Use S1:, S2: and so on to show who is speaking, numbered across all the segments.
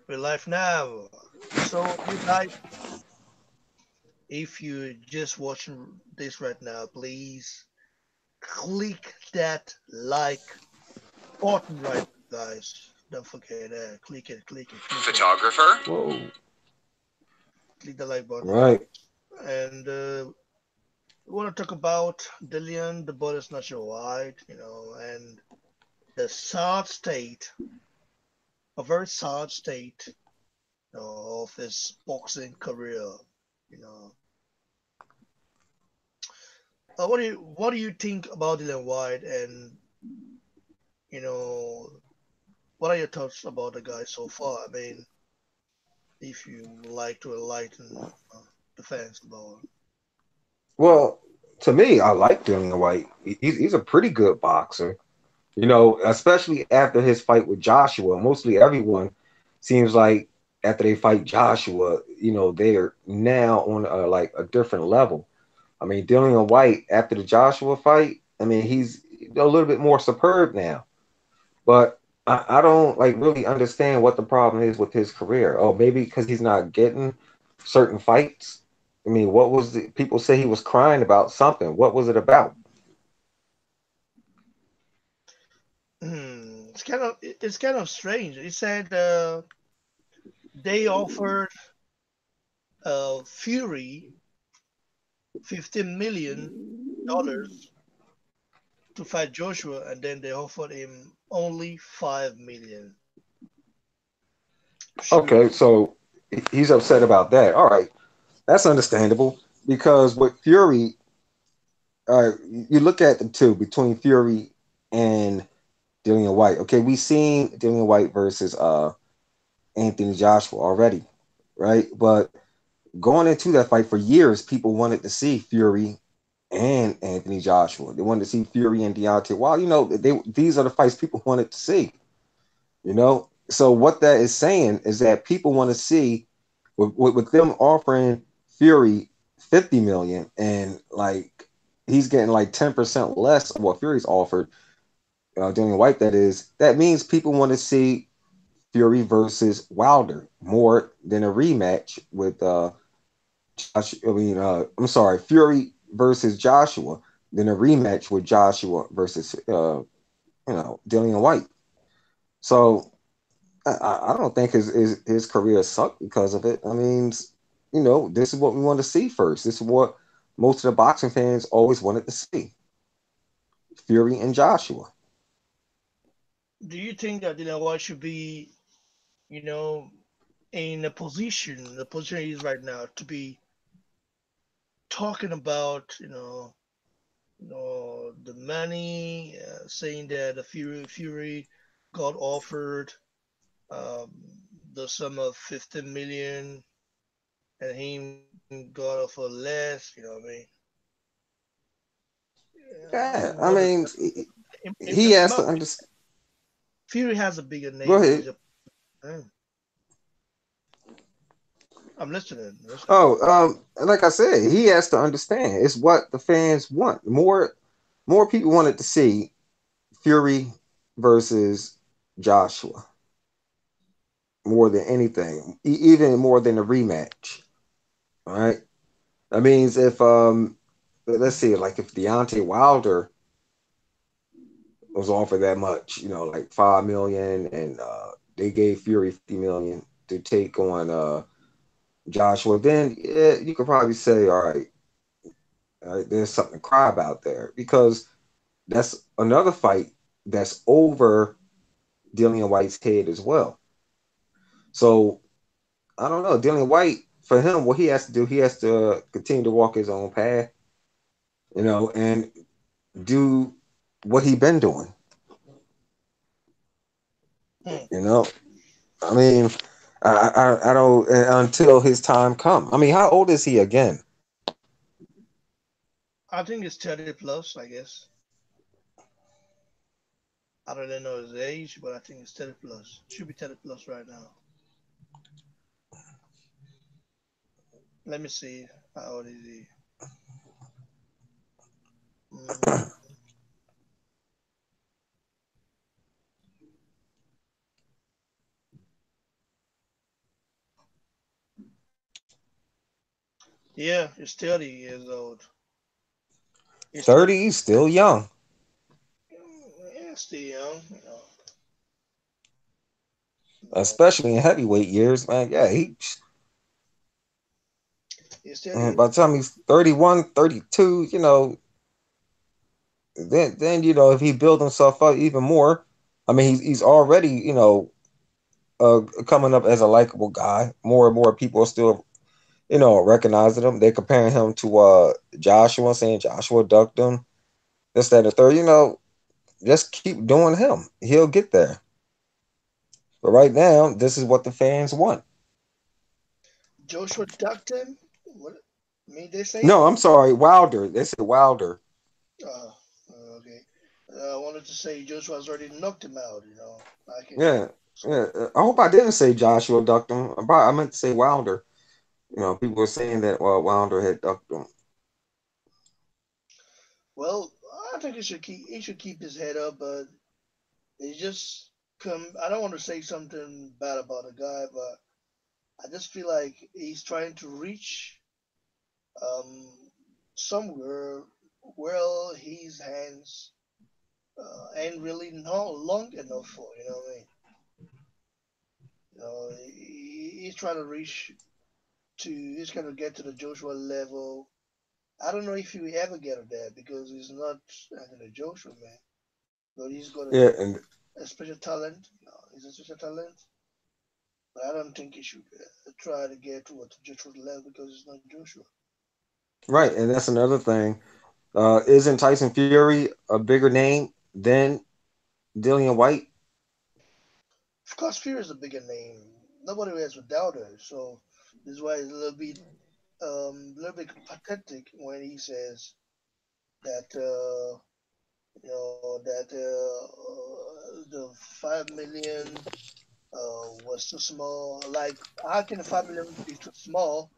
S1: We're live now. So, you guys, if you're just watching this right now, please click that like button right now, guys. Don't forget that. Click it, click it, click it.
S2: Photographer.
S3: Whoa.
S1: Click the like button, guys.
S3: Right.
S1: And we want to talk about Dillian, the ball is not your white, and the sad state, a very sad state, of his boxing career. You know, what do you think about Dillian White, and you know what are your thoughts about the guy so far? I mean, if you would like to enlighten the fans about.
S3: Well, to me, I like Dillian White. He's a pretty good boxer. Especially after his fight with Joshua. Mostly everyone seems like after they fight Joshua, they're now on like a different level. I mean, Dillian White after the Joshua fight, I mean, he's a little bit more superb now. But I don't like really understand what the problem is with his career. Oh, maybe because he's not getting certain fights. I mean, what was the people say he was crying about something? What was it about?
S1: It's kind of strange. He said they offered Fury $15 million to fight Joshua, and then they offered him only 5 million. Should
S3: Okay, so he's upset about that. All right, that's understandable because with Fury, you look at the two between Fury and Dillian White. Okay, we seen Dillian White versus Anthony Joshua already, right? But going into that fight for years, people wanted to see Fury and Anthony Joshua. They wanted to see Fury and Deontay. Well, these are the fights people wanted to see. So what that is saying is that people want to see with them offering Fury 50 million and like he's getting like 10% less of what Fury's offered, Dillian White. That means people want to see Fury versus Wilder more than a rematch with I'm sorry, Fury versus Joshua than a rematch with Joshua versus Dillian White. So I don't think his career sucked because of it. I mean, this is what we want to see first. This is what most of the boxing fans always wanted to see: Fury and Joshua.
S1: Do you think that Dylan White should be, you know, in the position he is right now, to be talking about, the money, saying that the Fury got offered um, the sum of 15 million, and him got offered less. You know what I mean?
S3: Yeah,
S1: What
S3: I
S1: does
S3: mean, he
S1: in
S3: has
S1: my
S3: to
S1: opinion,
S3: understand.
S1: Fury has a bigger
S3: Go
S1: name.
S3: ahead.
S1: I'm listening. Listening.
S3: Oh, like I said, he has to understand. It's what the fans want. More people wanted to see Fury versus Joshua more than anything, even more than a rematch. All right. That means if let's see, like if Deontay Wilder was offered that much, like 5 million, and they gave Fury 50 million to take on Joshua, then yeah, you could probably say, all right, there's something to cry about there because that's another fight that's over Dillian White's head as well. So I don't know, Dillian White, for him, what he has to do, he has to continue to walk his own path, and do what he been doing.
S1: Hmm.
S3: You know, I mean, I don't until his time come. I mean, how old is he again?
S1: I think it's 30 plus. I guess I don't really know his age, but I think it's 30 plus. Should be 30 plus right now. Let me see. How old is he? Mm, Yeah, he's 30 years old. He's 30.
S3: 30, he's still young,
S1: Yeah, still young. No,
S3: especially in heavyweight years, man. Yeah,
S1: he's 30
S3: and
S1: years
S3: by the time he's 31, 32, then if he builds himself up even more, I mean, he's already, coming up as a likable guy. More and more people are still, recognizing him. They're comparing him to Joshua, saying Joshua ducked him. This, that, and the third. Just keep doing him. He'll get there. But right now, this is what the fans want.
S1: Joshua ducked him. What? Me? They say?
S3: No, I'm sorry, Wilder. They said Wilder.
S1: Oh, okay. I wanted to say Joshua's already knocked him out. Back in
S3: Yeah,
S1: so.
S3: yeah. I hope I didn't say Joshua ducked him. I meant to say Wilder. People were saying that Wilder had ducked him.
S1: Well, I think he should keep his head up, but it just come. I don't want to say something bad about the guy, but I just feel like he's trying to reach somewhere where his hands ain't really not long enough for. You know what I mean? He's trying to reach to. He's trying to get to the Joshua level. I don't know if he will ever get there because he's not Anthony Joshua, man. But he's got
S3: Yeah, and
S1: a special talent. He's a special talent. But I don't think he should try to get to what Joshua level because it's not Joshua.
S3: right, and that's another thing. Isn't Tyson Fury a bigger name than Dillian White?
S1: Of course, Fear is a bigger name. Nobody has without her. So this is why it's a little bit pathetic when he says that the 5 million was too small. Like, how can the 5 million be too small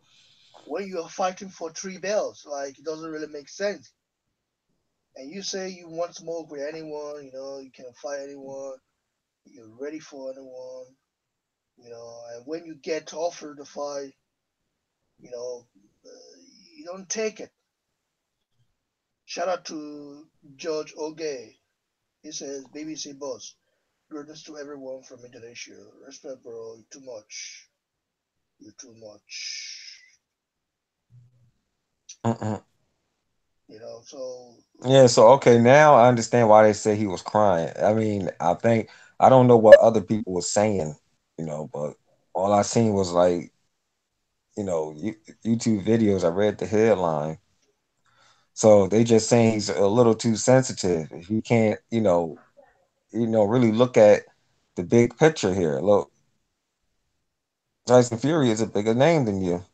S1: when you are fighting for three belts? Like, it doesn't really make sense. And you say you want smoke with anyone, you can fight anyone, you're ready for anyone, and when you get offered the fight, you know, you don't take it. Shout out to George Oge. He says, BBC boss, greatness to everyone from Indonesia. Respect, bro. You're too much. You're too much.
S3: Mm-mm.
S1: So
S3: Yeah, so okay, now I understand why they say he was crying. I mean, I don't know what other people were saying, but all I seen was like, YouTube videos. I read the headline. So they just saying he's a little too sensitive. If you can't, really look at the big picture here. Look, Tyson Fury is a bigger name than you.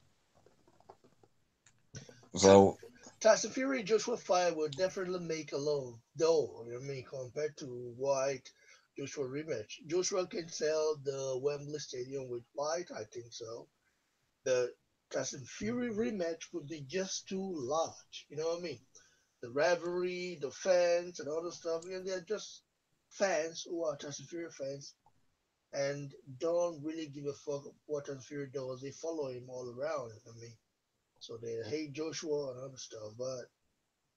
S1: Ty-
S3: So
S1: Tyson Fury Joshua fight will definitely make alone, though. You know what I mean, compared to White Joshua rematch. Joshua can sell the Wembley Stadium with White, I think so. The Tyson Fury rematch would be just too large. You know what I mean? The rivalry, the fans, and all the stuff. They're just fans who are Tyson Fury fans and don't really give a fuck what Tyson Fury does. They follow him all around. You know what I mean? So they hate Joshua and other stuff, but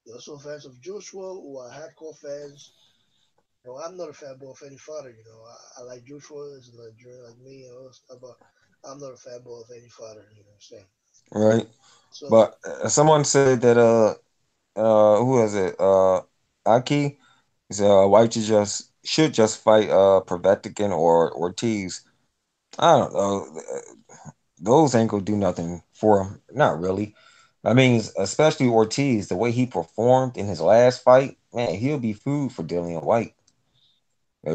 S1: they're also fans of Joshua who are hardcore fans. I'm not a fanboy of any fighter. I like Joshua as a Nigerian like me and all that stuff, but I'm not a fanboy of any fighter. You know what I'm saying?
S3: right,
S1: So
S3: but someone said that who is it? Aki. He said White should just fight Povetkin or Ortiz. I don't know. Those ain't gonna do nothing for him. Not really. I mean, especially Ortiz, the way he performed in his last fight, man, he'll be food for Dillian White.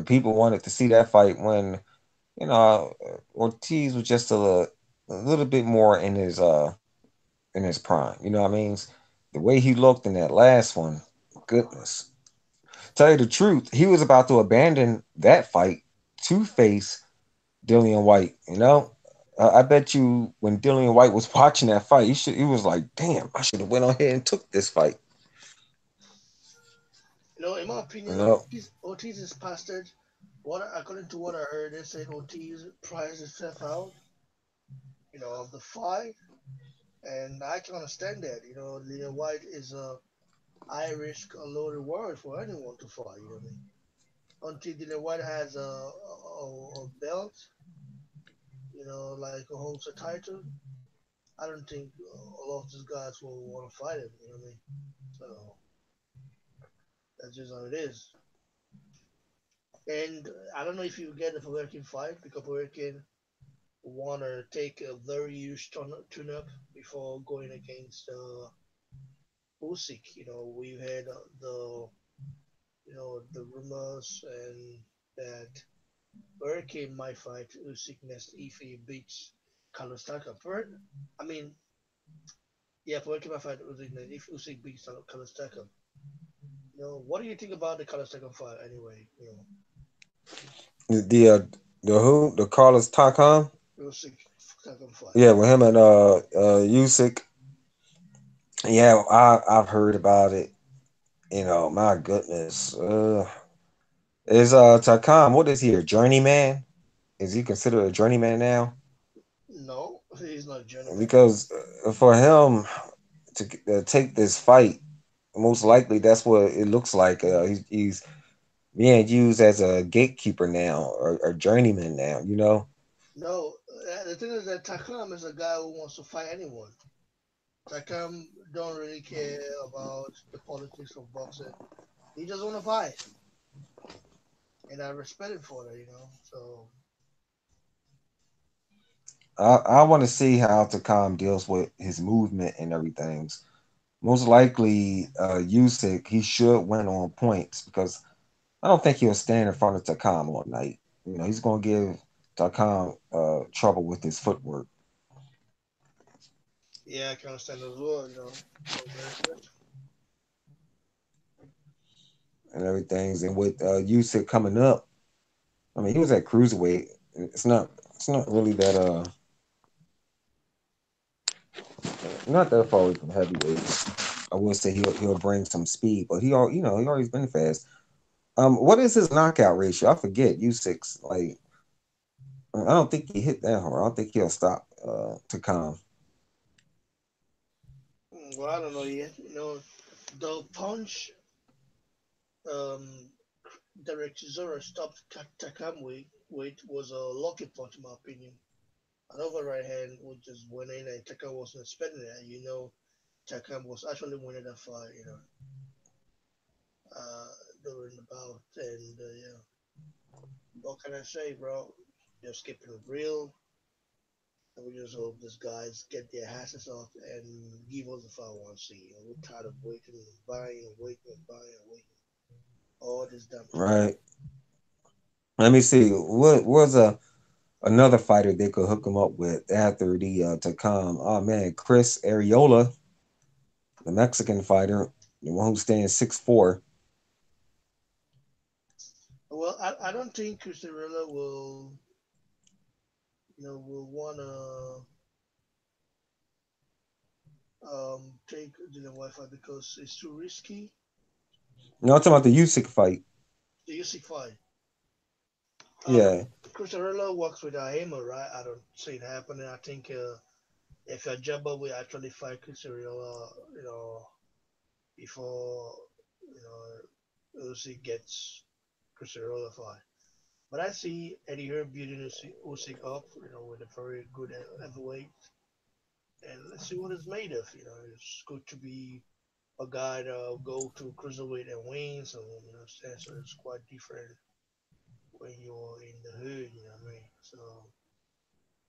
S3: People wanted to see that fight when Ortiz was just a little bit more in his prime. You know what I mean? The way he looked in that last one, goodness. Tell you the truth, he was about to abandon that fight to face Dillian White. I bet you when Dillian White was watching that fight, he was like, "Damn, I should have went on ahead and took this fight."
S1: in my
S3: You
S1: opinion,
S3: know,
S1: Ortiz is bastard. According to what I heard, they said Ortiz priced himself out, of the fight, and I can understand that. You know, Dillian White is a high risk, a low reward for anyone to fight. You know what I mean? Until Dillian White has a belt, you know, like a holds a title, I don't think a lot of these guys will want to fight him. You know what I mean? So that's just how it is. And I don't know if you get the Povetkin fight because Povetkin want to take a very huge tune-up before going against Usyk. You know, we've had the rumors and that Povetkin might fight Usyk next if he beats Carlos Takam. I mean, yeah, Povetkin might fight Usyk next if Usyk beats Carlos Takam. You know, what do you think about the Carlos Takam fight anyway? You know,
S3: The the Carlos Takam.
S1: Usyk Takam fight.
S3: Yeah, with him and Usyk. Yeah, I've heard about it. You know, my goodness. Is Takam, what is he, a journeyman? Is he considered a journeyman now?
S1: No, he's not a journeyman.
S3: Because for him to take this fight, most likely that's what it looks like. He's being used as a gatekeeper now, or a journeyman now. You know,
S1: No, the thing is that Takam is a guy who wants to fight anyone. Takam don't really care about the politics of boxing. He just want to fight, and I respect him for that. You know, so
S3: I want to see how Takam deals with his movement and everything. Most likely, Usyk, he should win on points because I don't think he'll stand in front of Takam all night. You know, he's going to give Takam trouble with his footwork
S1: yeah, I can understand as well. You know, so very good.
S3: and everything. And with Usyk coming up, I mean, he was at cruiserweight. It's not really that not that far away from heavyweight. I will say he'll bring some speed, but he always been fast. What is his knockout ratio? I forget. Usyk's like I don't think he hit that hard. I don't think he'll stop Takam.
S1: Well, I don't know yet. You know, the punch um, Derek Chisora stopped Takam with was a lucky punch in my opinion. An over right hand would just went in and Takam wasn't expecting that. You know, Takam was actually winning that fight. You know, uh, during the bout, and yeah, what can I say, bro? Just keeping it real. And we just hope these guys get their asses off and give us the fight one see. You know, we're tired of waiting and buying and waiting and buying and waiting all this damn time.
S3: Right. Let me see. What was another fighter they could hook him up with after the Takam? Oh man, Chris Arreola, the Mexican fighter, the one who stands 6'4".
S1: Well, I don't think Crisarella will, will wanna take Dillian Wi-Fi because it's too risky.
S3: No, I'm talking about the Usyk fight.
S1: The Usyk fight. Um,
S3: Yeah.
S1: Crisarella works with a hammer, right? I don't see it happening. I think if Ajaba will actually fight Crisarella, before Usyk gets Crisarella fight. But I see Eddie Hearn building Usyk up, with a very good heavyweight, and let's see what it's made of. You know, it's good to be a guy that go to cruiserweight and win. So it's quite different when you're in the hood. You know what I mean? So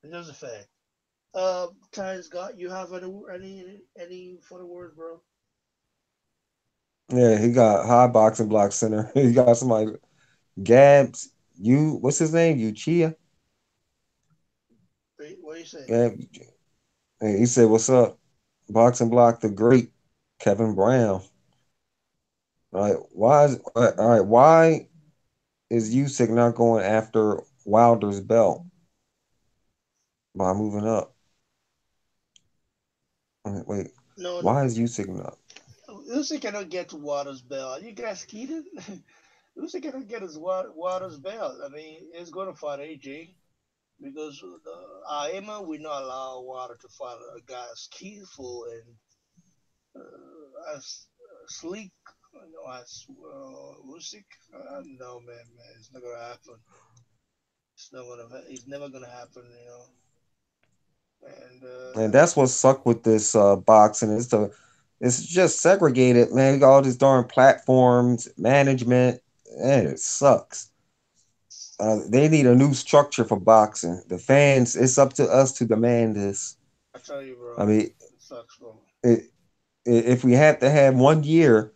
S1: it's just a fact. Ty Scott, you have any further words, bro?
S3: Yeah, he got high boxing block center. He got somebody Gabs. You what's his name? Uchia.
S1: Wait, what do you say?
S3: Gab. Hey, he said, "What's up?" Boxing block the great Kevin Brown. All right, why is Usyk not going after Wilder's belt by moving up? Wait,
S1: No, no,
S3: why is Usyk not?
S1: Usyk cannot get to Waters' belt. Are you guys kidding? Usyk cannot get his Waters' belt. I mean, he's going to fight AJ. because AEMA will not allow water to fight a guy as skillful and as sleek, as Usyk. No, man, it's not gonna happen. It's not gonna. It's never gonna happen, And
S3: And that's what sucked with this boxing is the it's just segregated, man. You got all these darn platforms, management, and it sucks. They need a new structure for boxing. The fans, it's up to us to demand this.
S1: I tell you,
S3: I
S1: bro,
S3: mean,
S1: it sucks, bro.
S3: it, if we had to have 1 year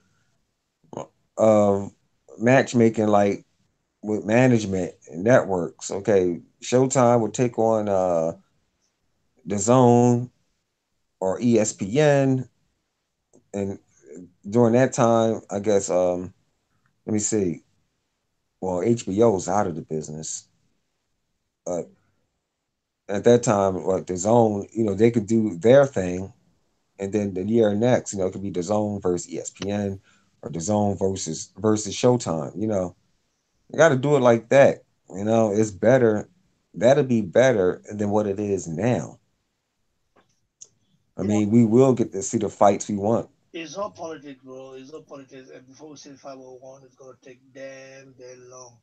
S3: of matchmaking, like with management and networks, okay, Showtime would take on the Zone or ESPN, and during that time, I guess let me see. Well, HBO's out of the business. Uh, at that time, like the Zone, they could do their thing, and then the year next, it could be the Zone versus ESPN or the Zone versus Showtime. You got to do it like that. It's better. That'll be better than what it is now. I
S1: You know,
S3: mean, we will get to see the fights we want.
S1: it's all politics, bro. It's all politics. And before we say 501, it's gonna take damn long.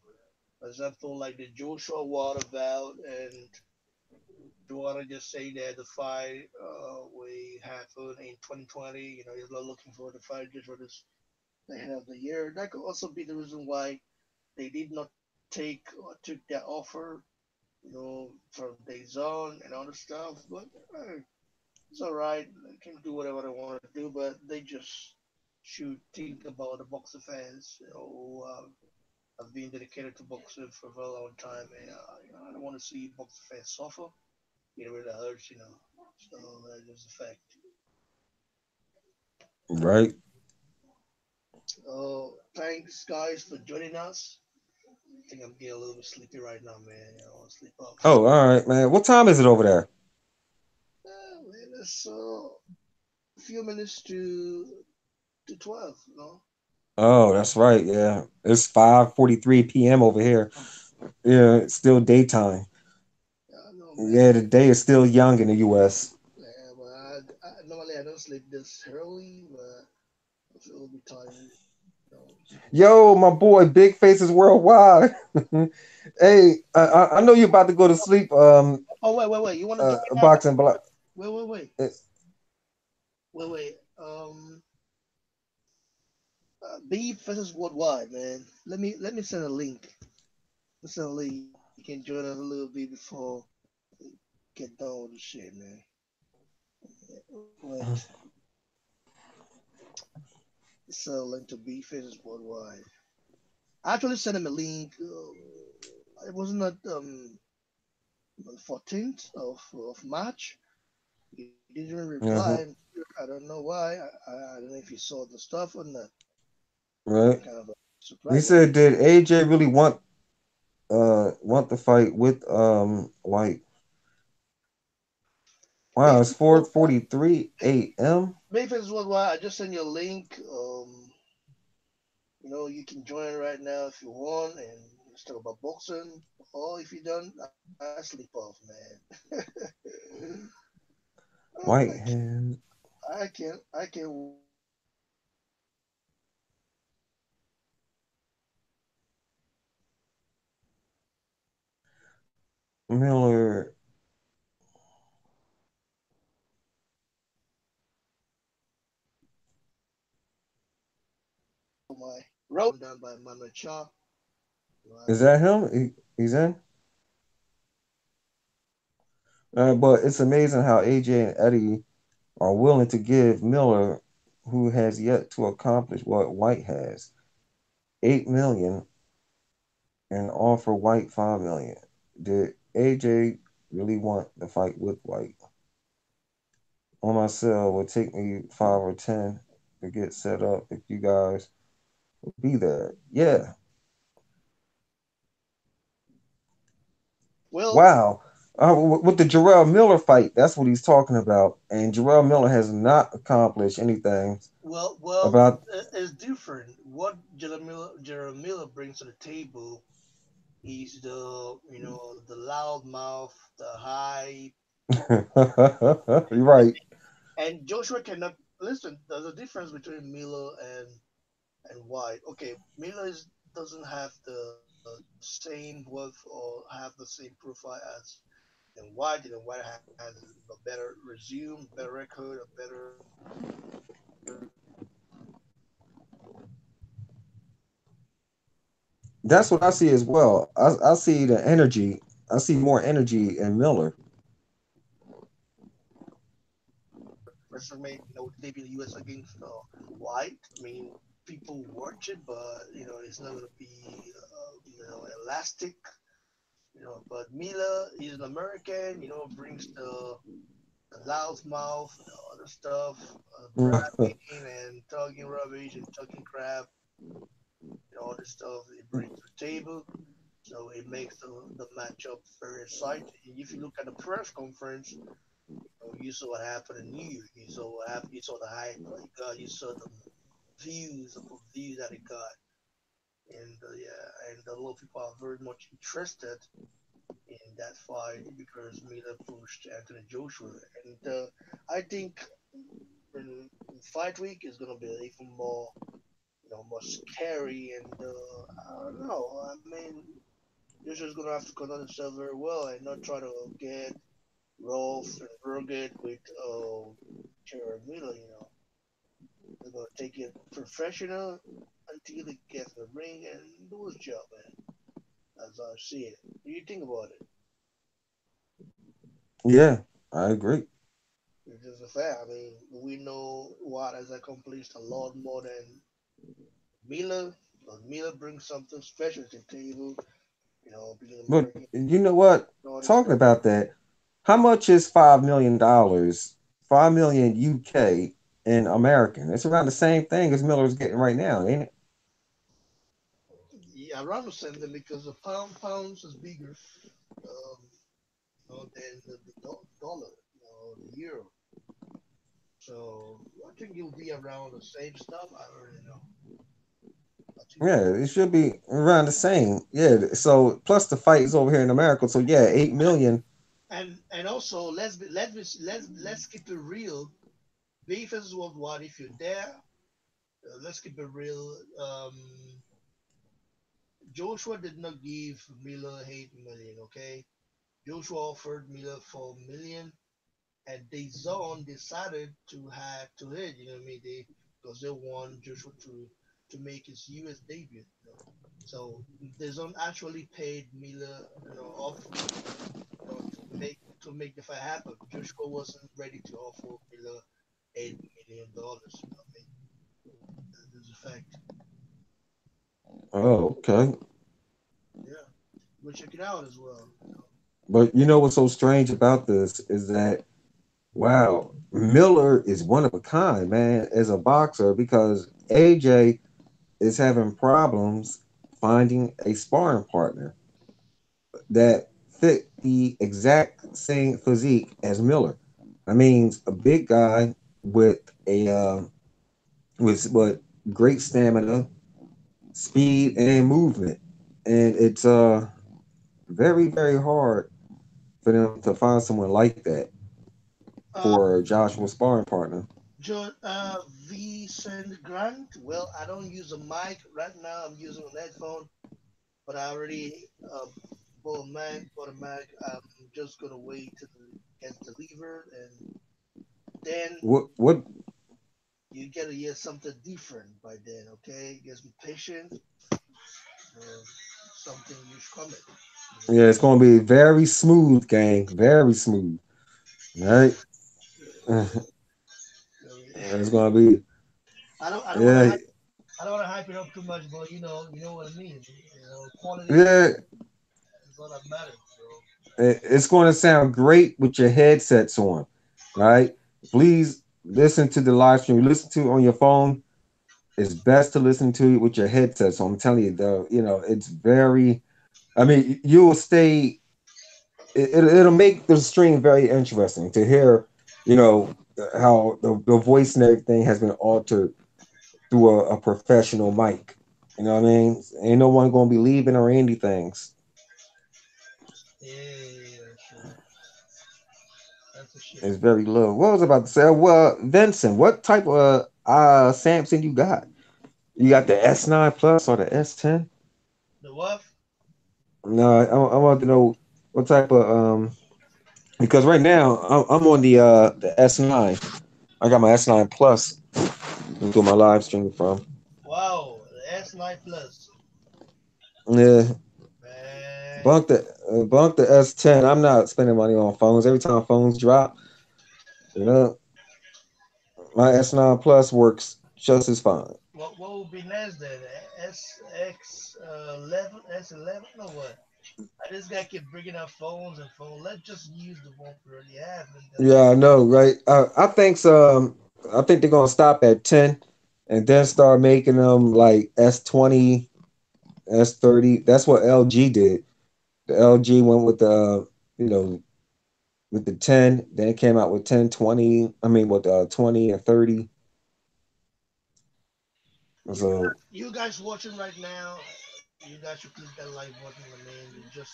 S1: For example, like the Joshua Water bout, and Joanna just say that the fight we happened in 2020. He's not looking for the fight just for this the end of the year. That could also be the reason why they did not took that offer, from days on and other stuff. But it's all right. They can do whatever they want to do, but they just should think about the boxer fans, who have been dedicated to boxing for a very long time, and I don't want to see boxer fans suffer. It really hurts. So that's just a fact.
S3: Right?
S1: Thanks, guys, for joining us. I think I'm getting a little bit sleepy right now, man. I want to sleep off.
S3: Oh, all right, man. What time is it over there?
S1: Man, it's a few minutes to 12.
S3: Oh, that's right. Yeah, it's 5:43 p.m. over here. Yeah, it's still daytime.
S1: Yeah, I know, man.
S3: Yeah, the day is still young in the U.S.
S1: Yeah, but normally I don't sleep this early, but I feel a little bit tired.
S3: Yo, my boy, Big Faces Worldwide. Hey, I know you're about to go to sleep.
S1: Oh, wait. You want to join now?
S3: Boxing block.
S1: Wait. Wait. Beef versus worldwide, man. Let me send a link. Send a link. You can join us a little bit before get done with the shit, man. Wait. Send a link to Beef versus worldwide. I actually sent him a link. It wasn't at 14th of March. He didn't reply.
S3: Uh-huh.
S1: I don't know why. I don't know if he saw the stuff or not. I'm
S3: Right.
S1: kind of
S3: He
S1: surprised that he.
S3: said, did AJ really want the fight with White? Wow, it's
S1: Mayface Worldwide.
S3: 4:43 a.m.
S1: Mayface Worldwide. I just sent you a link. You can join right now if you want, and let's talk about boxing. Or if you don't, I sleep off, man.
S3: White
S1: I can't.
S3: has
S1: I can't wait to see the fight.
S3: Miller.
S1: My road done by Manuel Charr.
S3: Is that him? He's in. But it's amazing how AJ and Eddie are willing to give Miller, who has yet to accomplish what White has, 8 million, and offer White 5 million. Did AJ really want the fight with White? On my cell would take me 5 or 10 to get set up if you guys will be there. Yeah.
S1: Well,
S3: Wow. With the Jarrell Miller fight, that's what he's talking about. And Jarrell Miller has not accomplished anything
S1: well,
S3: about.
S1: it's different. What Jeremy Miller brings to the table He's the the loud mouth, the high,
S3: You're right.
S1: and Joshua cannot listen. There's a difference between Miller and White. Okay, Miller doesn't have the same worth or have the same profile as and White. White has a better resume, better record, a better
S3: That's what I see as well. I see the energy. I see more energy in Miller.
S1: wrestler made debut in the U.S. against White. I mean, people watch it, but it's not gonna be elastic. But Miller is an American. Brings the loud mouth, the other stuff, bragging and talking rubbish and talking crap, all the stuff he brings to the table. So it makes the matchup very exciting. If you look at the press conference, you saw what happened in New York. You saw what happened. You saw the hype that he got. You saw the views that he got, and yeah, and a lot of people are very much interested in that fight because Miller pushed Anthony Joshua, and I think in fight week is gonna be even more, more scary, and I don't know. I mean, Joshua's gonna have to conduct himself very well and not try to get rough and rugged with Jared Miller. They're gonna take it professional until he gets in the ring and do his job, man. As I see it. What do you think about it?
S3: Yeah, I agree.
S1: It's just a fact. I mean, we know Watt has accomplished a lot more than Miller, but Miller brings something special to the table, being
S3: But
S1: American
S3: you know what?
S1: and all this
S3: Talking
S1: stuff.
S3: about that, how much is $5 million? 5 million UK in American. It's around the same thing as Miller's getting right now, ain't it?
S1: Yeah, around the same thing because the pounds is bigger, than the dollar, the euro. So I think you'll be around the same stuff. I don't really know. I think you'll
S3: Yeah,
S1: be.
S3: it should be around the same. Yeah. So plus the fight is over here in America. So yeah, 8 million.
S1: And also let's keep it real. Beef is worldwide. If you're there, let's keep it real. Joshua did not give Miller 8 million. Okay, Joshua offered Miller 4 million, and the zone decided to have to hit. You know what I mean? Because they want Joshua to make his U.S. debut. So the zone actually paid Miller, off, to make the fight happen. Joshua wasn't ready to offer Miller $8 million. I mean, there's a fact.
S3: Oh, okay.
S1: Yeah, go check it out as well.
S3: But you know what's so strange about this is that wow, Miller is one of a kind, man, as a boxer because AJ is having problems finding a sparring partner that fit the exact same physique as Miller. I mean, a big guy with a with what great stamina, speed, and movement, and it's very hard for them to find someone like that
S1: Uh,
S3: for Joshua's sparring partner.
S1: Vincent Grant. Well, I don't use a mic right now. I'm using an headphone, but I already bought a mic. I'm just gonna wait till it gets delivered, and then
S3: What
S1: you get to hear something different by then. Okay, get some patience. Uh, Something is coming.
S3: Yeah, it's gonna be very smooth, gang. Very smooth. All right. It's gonna be
S1: I don't want to
S3: yeah,
S1: hype. I don't want to hype it up too much, but you know what I mean. Quality
S3: yeah.
S1: is all that matters.
S3: It's gonna sound great with your headsets on. Right? Please listen to the live stream. Listen to it on your phone. It's best to listen to it with your headsets. So I'm telling you, though, it's very. I mean, you will stay. It'll make the stream very interesting to hear. You know how the voice and everything has been altered through a professional mic. You know what I mean? Ain't no one gonna be leaving or anything.
S1: Yeah, that's for
S3: It's
S1: sure.
S3: very low. What was I about to say? Well, Vincent, what type of Samsung you got? You got the S9 Plus or the S10?
S1: The what?
S3: No, I want to know what type of because right now I'm on the S9. I got my S9 Plus. I'm doing my live stream from.
S1: Wow, the S9 Plus.
S3: Yeah,
S1: Man,
S3: bunk the S10. I'm not spending money on phones. Every time phones drop, you know, my S9 Plus works just as fine.
S1: what would be next then? SX 11, S11 or what? This guy keep bringing up phones and phones. Let's just use the one we already have and then
S3: Yeah, I know, right? I think so. I think they're gonna stop at 10, and then start making them like S20, S30. That's what LG did. The LG went with you know, with the 10. Then it came out with 10, 20. I mean, with 20 and 30. So
S1: you guys watching right now, you guys should click that like button. I mean, just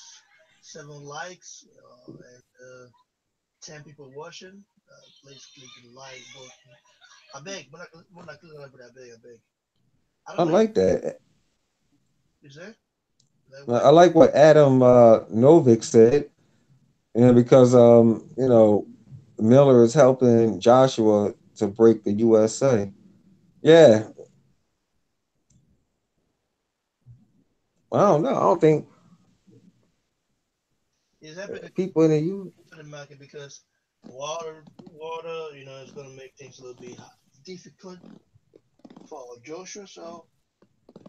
S1: 7 likes and 10 people watching. Please click the like button. I beg, when I click on it, but I beg, I beg. I
S3: I
S1: don't know if
S3: like that.
S1: you say like
S3: I
S1: what.
S3: like what Adam Novick said. Because Miller is helping Joshua to break the USA. Yeah, I don't know. I don't think
S1: It's helping
S3: people in the U.
S1: to the market because water, is gonna make things a little bit difficult for Joshua. So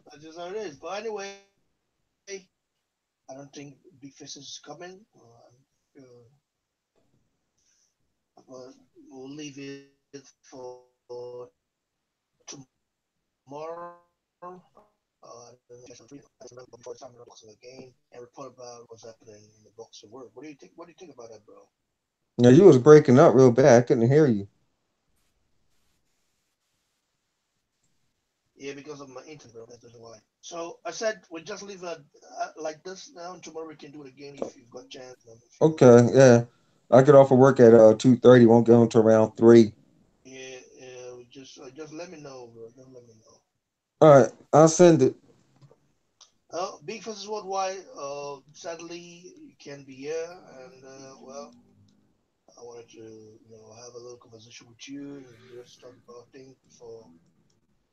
S1: that's just how it is. But anyway, I don't think big faces is coming. But we'll leave it for tomorrow. I don't know if you guys are free. I just remember before it's time to unboxing the game and report about what's happening in the boxing world. What do you think? What do you think about that, bro?
S3: Yeah, you was breaking up real bad. I couldn't hear you.
S1: Yeah, because of my internet, bro. That's the reason why. So I said we just leave it like this now, and tomorrow we can do it again if you've got chance. If you
S3: Okay, yeah. I get off of work at 2:30. Won't get on to around 3.
S1: yeah, just let me know, bro. Just let me know.
S3: All right, I'll send it.
S1: Big Faces Worldwide. Sadly, you can't be here, and well, I wanted to have a little conversation with you and just talk about things before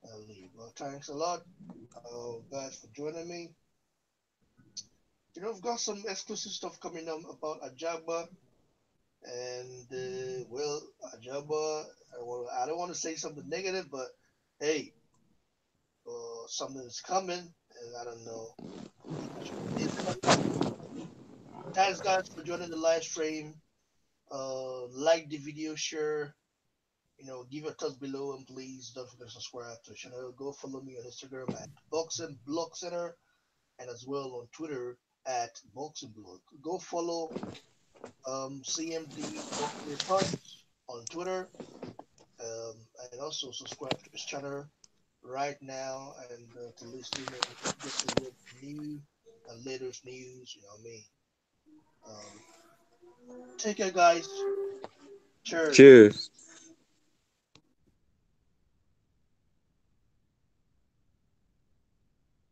S1: I leave. Well, thanks a lot, guys, for joining me. We've got some exclusive stuff coming up about Ajagba. And well, Ajaba, I don't want to say something negative, but hey, something is coming, and I don't know if I should say it or not. Thanks, guys, for joining the live stream. Like the video, share, give a thumbs below, and please don't forget to subscribe to the channel. Go follow me on Instagram at Boxing Blog Center, and as well on Twitter at Boxing Blog. Go follow CMD Boxing Reports on Twitter. And also subscribe to his channel right now and to listen and get the new and latest news. You know what I mean? Um, take care, guys. Cheers.
S3: Cheers.